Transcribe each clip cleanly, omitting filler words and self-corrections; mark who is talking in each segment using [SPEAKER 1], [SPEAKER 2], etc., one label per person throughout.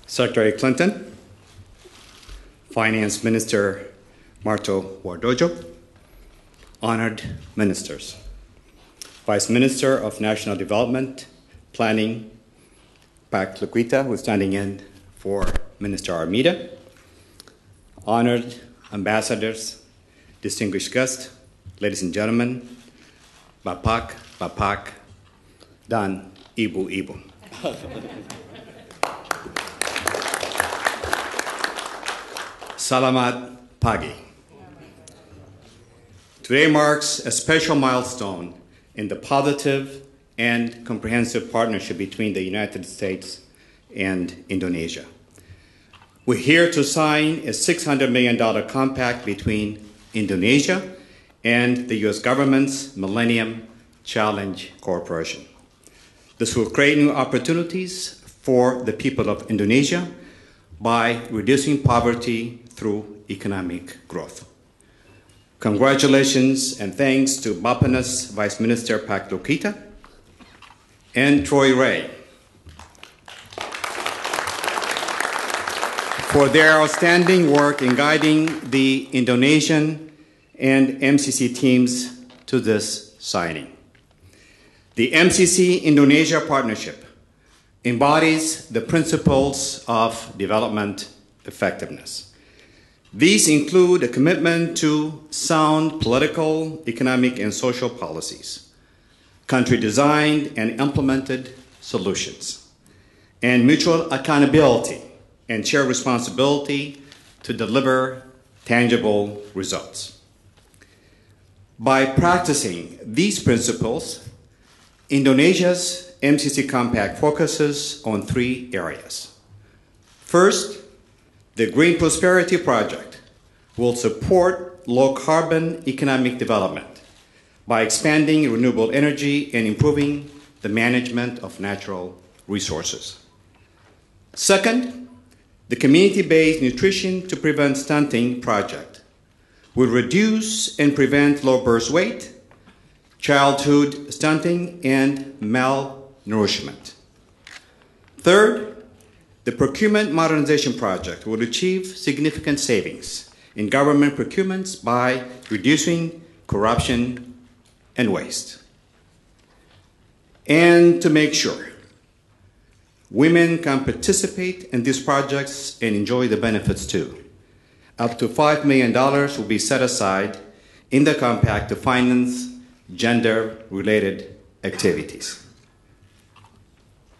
[SPEAKER 1] Secretary Clinton, Finance Minister Marto Wardojo, honored ministers, Vice Minister of National Development, Planning, Pak Luquita, who's standing in for Minister Armida, honored ambassadors, distinguished guests, ladies and gentlemen, Bapak, dan Ibu. Salamat pagi. Today marks a special milestone in the positive and comprehensive partnership between the United States and Indonesia. We're here to sign a $600 million compact between Indonesia and the U.S. government's Millennium Challenge Corporation. This will create new opportunities for the people of Indonesia by reducing poverty through economic growth. Congratulations and thanks to Bappenas Vice Minister Pak Luquita and Troy Ray for their outstanding work in guiding the Indonesian and MCC teams to this signing. The MCC Indonesia partnership embodies the principles of development effectiveness. These include a commitment to sound political, economic, and social policies, country-designed and implemented solutions, and mutual accountability and shared responsibility to deliver tangible results. By practicing these principles, Indonesia's MCC Compact focuses on 3 areas. First, the Green Prosperity Project will support low-carbon economic development by expanding renewable energy and improving the management of natural resources. Second, the Community-Based Nutrition to Prevent Stunting project will reduce and prevent low birth weight, childhood stunting, and malnourishment. Third, the Procurement Modernization Project will achieve significant savings in government procurements by reducing corruption and waste. And to make sure women can participate in these projects and enjoy the benefits too, up to $5 million will be set aside in the compact to finance gender-related activities.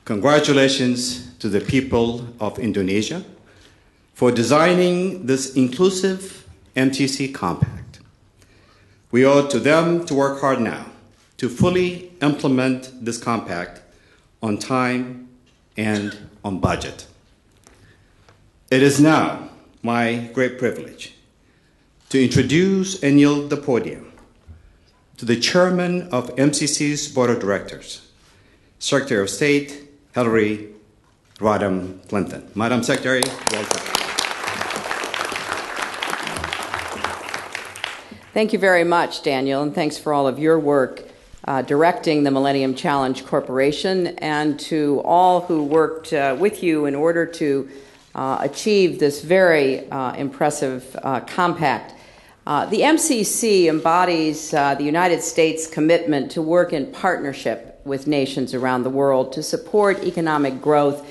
[SPEAKER 1] Congratulations to the people of Indonesia for designing this inclusive MCC compact. We owe it to them to work hard now to fully implement this compact on time and on budget. It is now my great privilege to introduce and yield the podium to the chairman of MCC's Board of Directors, Secretary of State Hillary Rodham Clinton. Madam Secretary, welcome.
[SPEAKER 2] Thank you very much, Daniel, and thanks for all of your work directing the Millennium Challenge Corporation, and to all who worked with you in order to achieve this very impressive compact. The MCC embodies the United States' commitment to work in partnership with nations around the world to support economic growth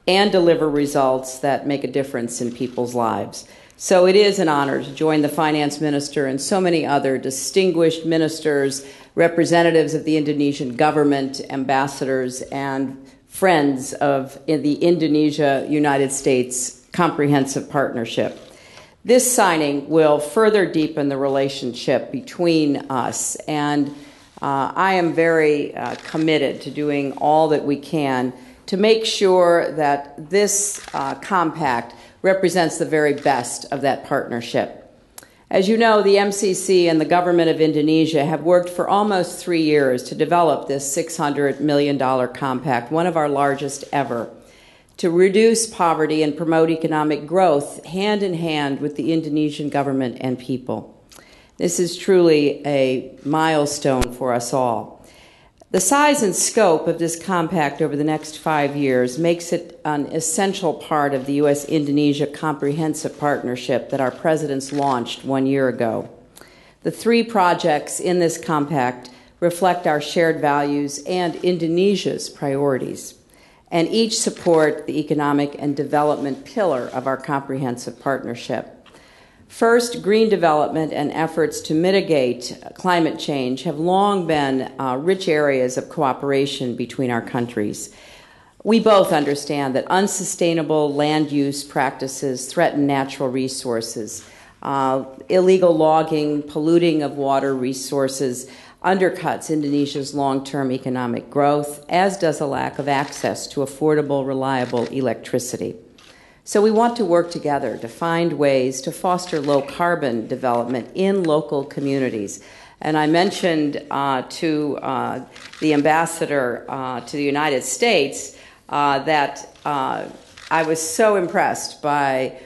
[SPEAKER 2] and deliver results that make a difference in people's lives. So it is an honor to join the Finance Minister and so many other distinguished ministers, representatives of the Indonesian government, ambassadors, and friends of the Indonesia-United States Comprehensive Partnership. This signing will further deepen the relationship between us, and I am very committed to doing all that we can to make sure that this compact represents the very best of that partnership. As you know, the MCC and the government of Indonesia have worked for almost 3 years to develop this $600 million compact, one of our largest ever, to reduce poverty and promote economic growth hand in hand with the Indonesian government and people. This is truly a milestone for us all. The size and scope of this compact over the next 5 years makes it an essential part of the U.S.-Indonesia Comprehensive Partnership that our presidents launched 1 year ago. The 3 projects in this compact reflect our shared values and Indonesia's priorities, and each support the economic and development pillar of our comprehensive partnership. First, green development and efforts to mitigate climate change have long been rich areas of cooperation between our countries. We both understand that unsustainable land use practices threaten natural resources. Illegal logging, polluting of water resources undercuts Indonesia's long-term economic growth, as does a lack of access to affordable, reliable electricity. So we want to work together to find ways to foster low-carbon development in local communities. And I mentioned to the ambassador to the United States that I was so impressed by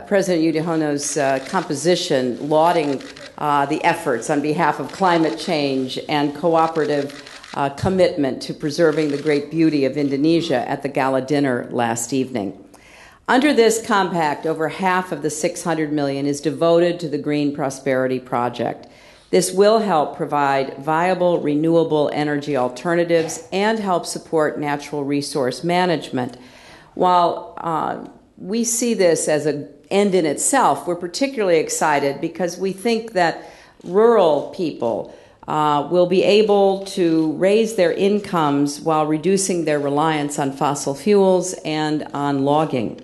[SPEAKER 2] President Yohannes' composition lauding the efforts on behalf of climate change and cooperative commitment to preserving the great beauty of Indonesia at the gala dinner last evening. Under this compact, over half of the $600 million is devoted to the Green Prosperity Project. This will help provide viable renewable energy alternatives and help support natural resource management. While we see this as an end in itself, we're particularly excited because we think that rural people will be able to raise their incomes while reducing their reliance on fossil fuels and on logging.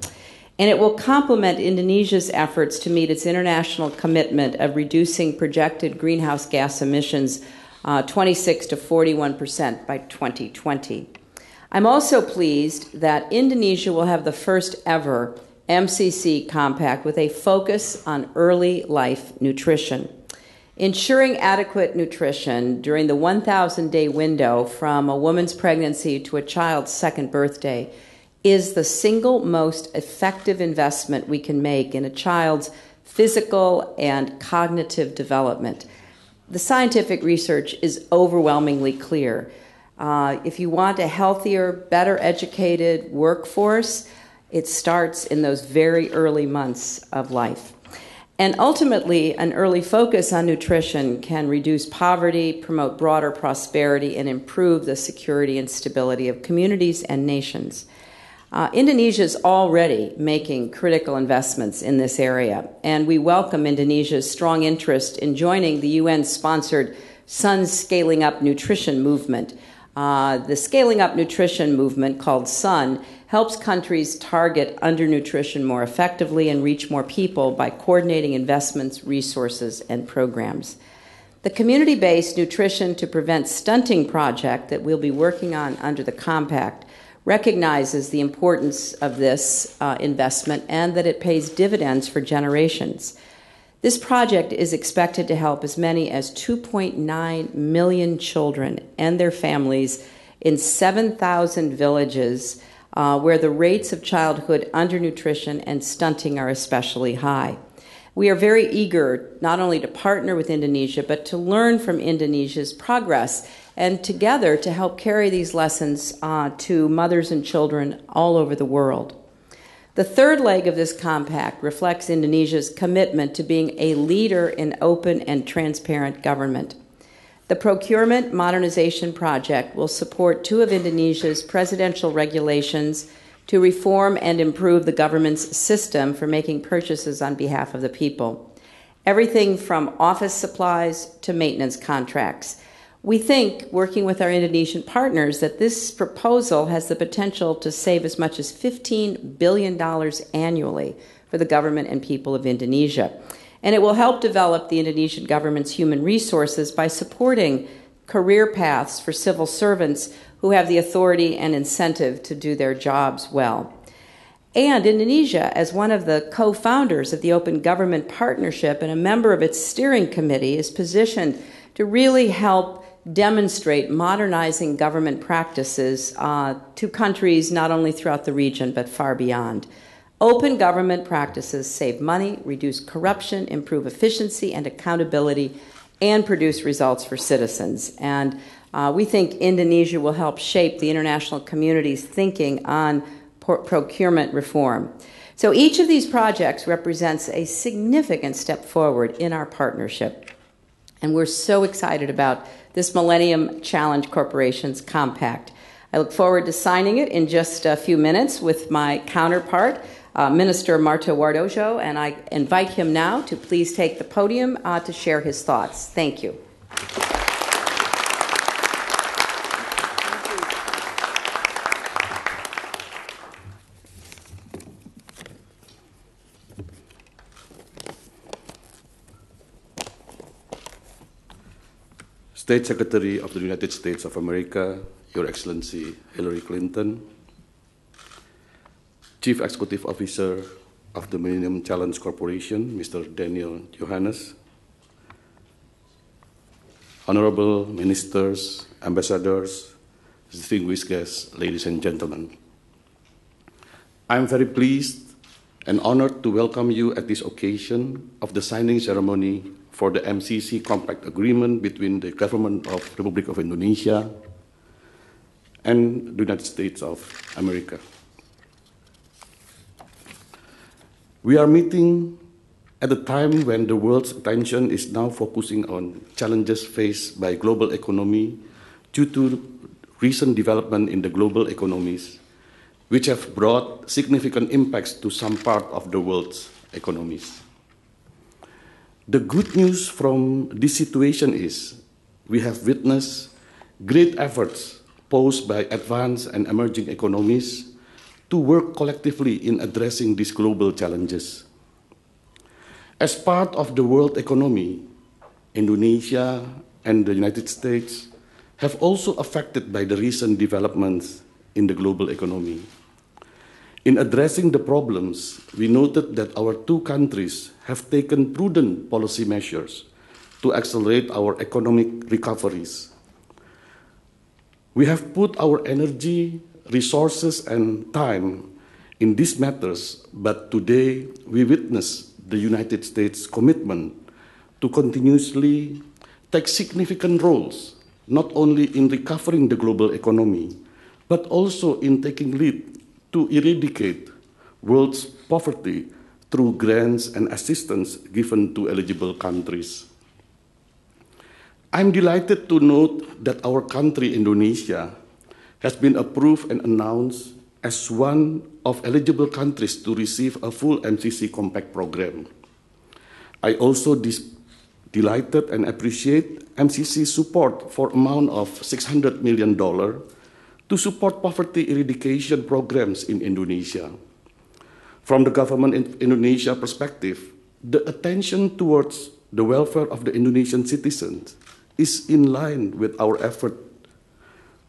[SPEAKER 2] And it will complement Indonesia's efforts to meet its international commitment of reducing projected greenhouse gas emissions 26 to 41% by 2020. I'm also pleased that Indonesia will have the first ever MCC compact with a focus on early life nutrition. Ensuring adequate nutrition during the 1,000-day window from a woman's pregnancy to a child's second birthday is the single most effective investment we can make in a child's physical and cognitive development. The scientific research is overwhelmingly clear. If you want a healthier, better educated workforce, it starts in those very early months of life. And ultimately, an early focus on nutrition can reduce poverty, promote broader prosperity, and improve the security and stability of communities and nations. Indonesia is already making critical investments in this area, and we welcome Indonesia's strong interest in joining the UN-sponsored Sun Scaling Up Nutrition Movement. The Scaling Up Nutrition Movement, called SUN, helps countries target undernutrition more effectively and reach more people by coordinating investments, resources, and programs. The community-based Nutrition to Prevent Stunting project that we'll be working on under the Compact recognizes the importance of this investment and that it pays dividends for generations. This project is expected to help as many as 2.9 million children and their families in 7,000 villages where the rates of childhood undernutrition and stunting are especially high. We are very eager not only to partner with Indonesia, but to learn from Indonesia's progress and together to help carry these lessons to mothers and children all over the world. The third leg of this compact reflects Indonesia's commitment to being a leader in open and transparent government. The Procurement Modernization Project will support 2 of Indonesia's presidential regulations to reform and improve the government's system for making purchases on behalf of the people. Everything from office supplies to maintenance contracts. We think, working with our Indonesian partners, that this proposal has the potential to save as much as $15 billion annually for the government and people of Indonesia. And it will help develop the Indonesian government's human resources by supporting career paths for civil servants who have the authority and incentive to do their jobs well. And Indonesia, as one of the co-founders of the Open Government Partnership and a member of its steering committee, is positioned to really help demonstrate modernizing government practices to countries not only throughout the region but far beyond. Open government practices save money, reduce corruption, improve efficiency and accountability, and produce results for citizens. And We think Indonesia will help shape the international community's thinking on procurement reform. So each of these projects represents a significant step forward in our partnership. And we're so excited about this Millennium Challenge Corporation's compact. I look forward to signing it in just a few minutes with my counterpart, Minister Marta Wardojo, and I invite him now to please take the podium to share his thoughts. Thank you.
[SPEAKER 3] State Secretary of the United States of America, Your Excellency Hillary Clinton, Chief Executive Officer of the Millennium Challenge Corporation, Mr. Daniel Yohannes, Honorable Ministers, Ambassadors, distinguished guests, ladies and gentlemen. I am very pleased and honored to welcome you at this occasion of the signing ceremony for the MCC Compact Agreement between the Government of the Republic of Indonesia and the United States of America. We are meeting at a time when the world's attention is now focusing on challenges faced by global economy due to recent development in the global economies, which have brought significant impacts to some part of the world's economies. The good news from this situation is we have witnessed great efforts posed by advanced and emerging economies to work collectively in addressing these global challenges. As part of the world economy, Indonesia and the United States have also affected by the recent developments in the global economy. In addressing the problems, we noted that our two countries have taken prudent policy measures to accelerate our economic recoveries. We have put our energy, resources, and time in these matters, but today we witness the United States' commitment to continuously take significant roles, not only in recovering the global economy, but also in taking lead to eradicate world's poverty through grants and assistance given to eligible countries. I'm delighted to note that our country, Indonesia, has been approved and announced as one of eligible countries to receive a full MCC Compact program. I also delighted and appreciate MCC's support for amount of $600 million to support poverty eradication programs in Indonesia. From the government in Indonesia perspective, the attention towards the welfare of the Indonesian citizens is in line with our effort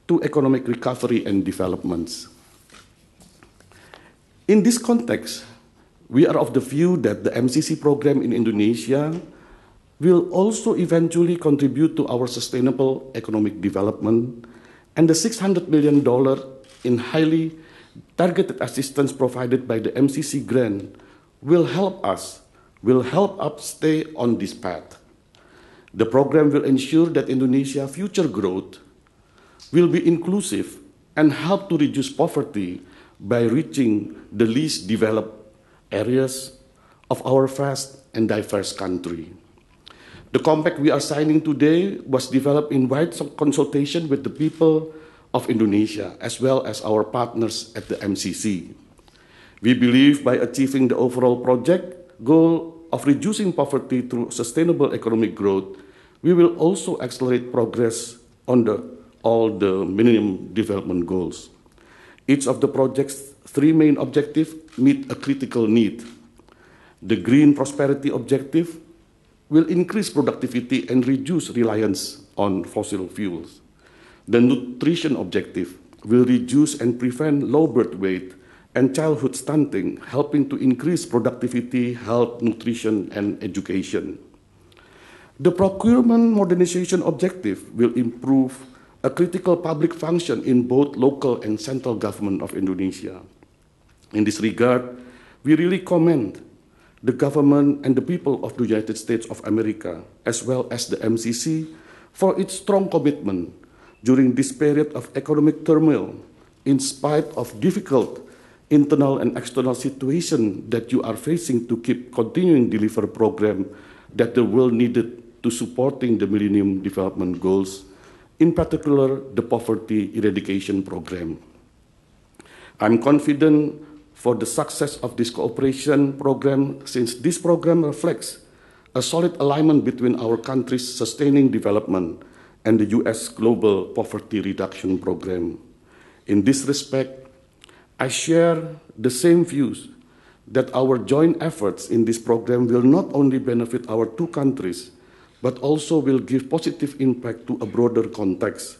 [SPEAKER 3] to economic recovery and developments. In this context, we are of the view that the MCC program in Indonesia will also eventually contribute to our sustainable economic development, and the $600 million in highly targeted assistance provided by the MCC grant will help us stay on this path. The program will ensure that Indonesia's future growth will be inclusive and help to reduce poverty by reaching the least developed areas of our vast and diverse country. The compact we are signing today was developed in wide consultation with the people of Indonesia, as well as our partners at the MCC. We believe by achieving the overall project goal of reducing poverty through sustainable economic growth, we will also accelerate progress on all the Millennium Development Goals. Each of the project's three main objectives meet a critical need. The green prosperity objective will increase productivity and reduce reliance on fossil fuels. The nutrition objective will reduce and prevent low birth weight and childhood stunting, helping to increase productivity, health, nutrition, and education. The procurement modernization objective will improve a critical public function in both local and central government of Indonesia. In this regard, we really commend the government and the people of the United States of America, as well as the MCC, for its strong commitment during this period of economic turmoil, in spite of difficult internal and external situation that you are facing to keep continuing deliver program that the world needed to supporting the Millennium Development Goals, in particular the poverty eradication program. I'm confident for the success of this cooperation program since this program reflects a solid alignment between our country's sustaining development and the U.S. Global Poverty Reduction Program. In this respect, I share the same views that our joint efforts in this program will not only benefit our two countries, but also will give positive impact to a broader context,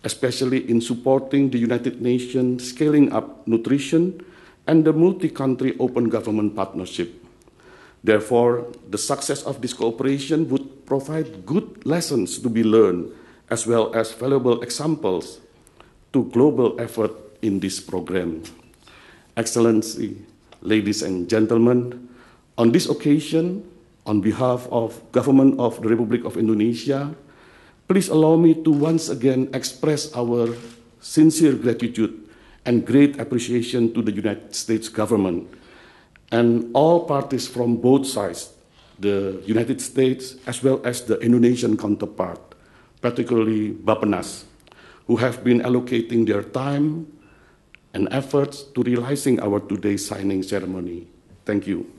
[SPEAKER 3] especially in supporting the United Nations scaling up nutrition and the multi-country open government partnership. Therefore, the success of this cooperation would provide good lessons to be learned, as well as valuable examples to global effort in this program. Excellency, ladies and gentlemen, on this occasion, on behalf of Government of the Republic of Indonesia, please allow me to once again express our sincere gratitude and great appreciation to the United States government and all parties from both sides, the United States as well as the Indonesian counterpart, particularly Bappenas, who have been allocating their time and efforts to realizing our today's signing ceremony. Thank you.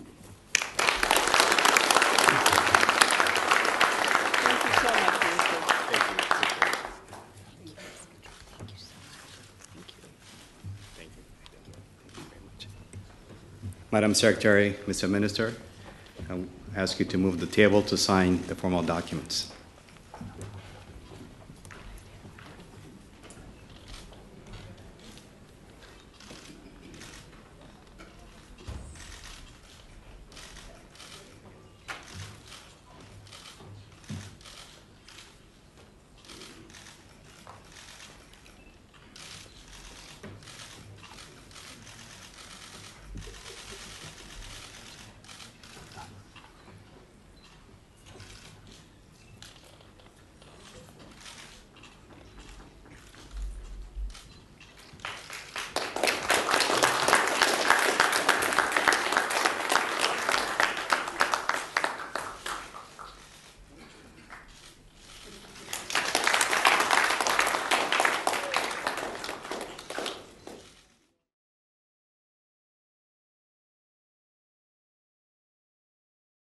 [SPEAKER 1] Madam Secretary, Mr. Minister, I ask you to move the table to sign the formal documents.